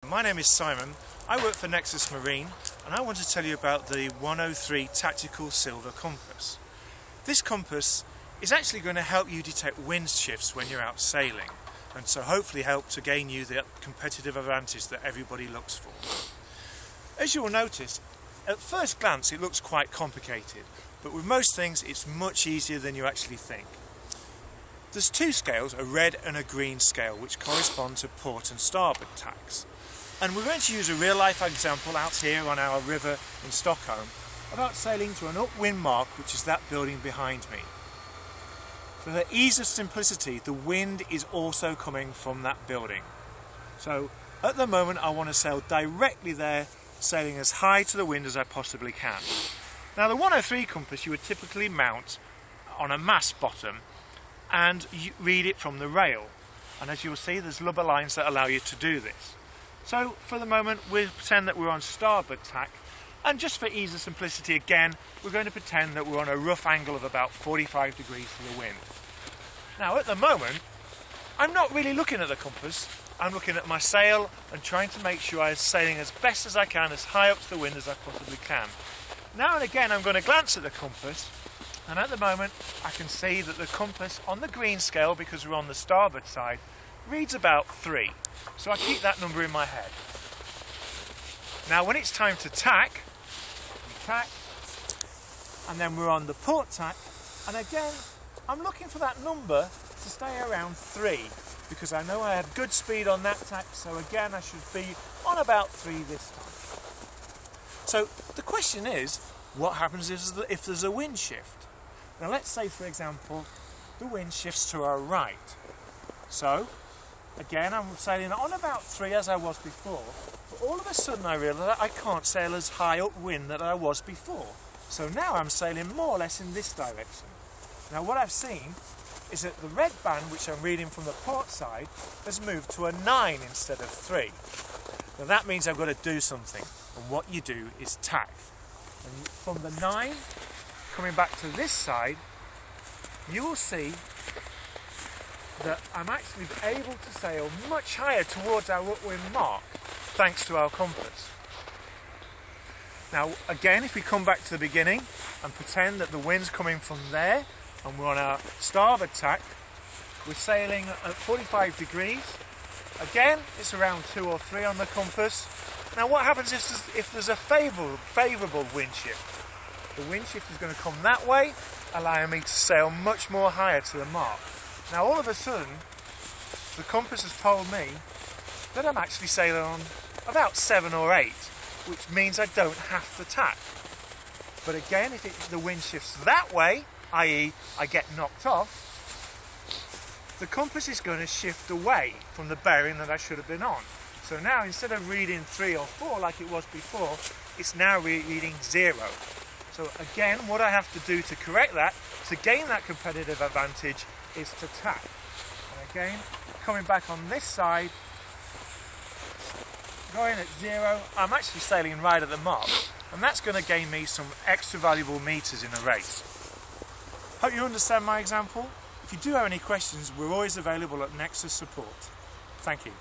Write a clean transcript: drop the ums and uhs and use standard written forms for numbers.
My name is Simon. I work for Nexus Marine and I want to tell you about the 103 Tactical Silva compass. This compass is actually going to help you detect wind shifts when you're out sailing, and so hopefully help to gain you the competitive advantage that everybody looks for. As you'll notice, at first glance it looks quite complicated, but with most things it's much easier than you actually think. There's two scales, a red and a green scale, which correspond to port and starboard tacks. And we're going to use a real-life example out here on our river in Stockholm about sailing to an upwind mark, which is that building behind me. For the ease of simplicity, the wind is also coming from that building. So at the moment I want to sail directly there, sailing as high to the wind as I possibly can. Now the 103 compass you would typically mount on a mast bottom and you read it from the rail, and as you'll see there's rubber lines that allow you to do this. So for the moment we'll pretend that we're on starboard tack, and just for ease of simplicity again we're going to pretend that we're on a rough angle of about 45 degrees to the wind. Now at the moment I'm not really looking at the compass, I'm looking at my sail and trying to make sure I'm sailing as best as I can, as high up to the wind as I possibly can. Now and again I'm going to glance at the compass, and at the moment I can see that the compass on the green scale, because we're on the starboard side, reads about 3. So I keep that number in my head. Now when it's time to tack, we tack, and then we're on the port tack, and again I'm looking for that number to stay around 3, because I know I had good speed on that tack, so again I should be on about 3 this time. So the question is, what happens if there's a wind shift? Now let's say, for example, the wind shifts to our right. So, again, I'm sailing on about 3 as I was before, but all of a sudden I realise that I can't sail as high upwind that I was before. So now I'm sailing more or less in this direction. Now what I've seen is that the red band, which I'm reading from the port side, has moved to a 9 instead of 3. Now that means I've got to do something, and what you do is tack. And from the 9, coming back to this side, you will see that I'm actually able to sail much higher towards our upwind mark thanks to our compass. Now again, if we come back to the beginning and pretend that the wind's coming from there and we're on our starboard tack, we're sailing at 45 degrees. Again, it's around 2 or 3 on the compass. Now what happens if there's a favourable wind shift? The wind shift is going to come that way, allowing me to sail much more higher to the mark. Now all of a sudden, the compass has told me that I'm actually sailing on about 7 or 8, which means I don't have to tack. But again, if the wind shifts that way, i.e. I get knocked off, the compass is going to shift away from the bearing that I should have been on. So now instead of reading 3 or 4 like it was before, it's now reading 0. So again, what I have to do to correct that, to gain that competitive advantage, is to tack. And again, coming back on this side, going at 0, I'm actually sailing right at the mark, and that's going to gain me some extra valuable meters in a race. Hope you understand my example. If you do have any questions, we're always available at Nexus Support. Thank you.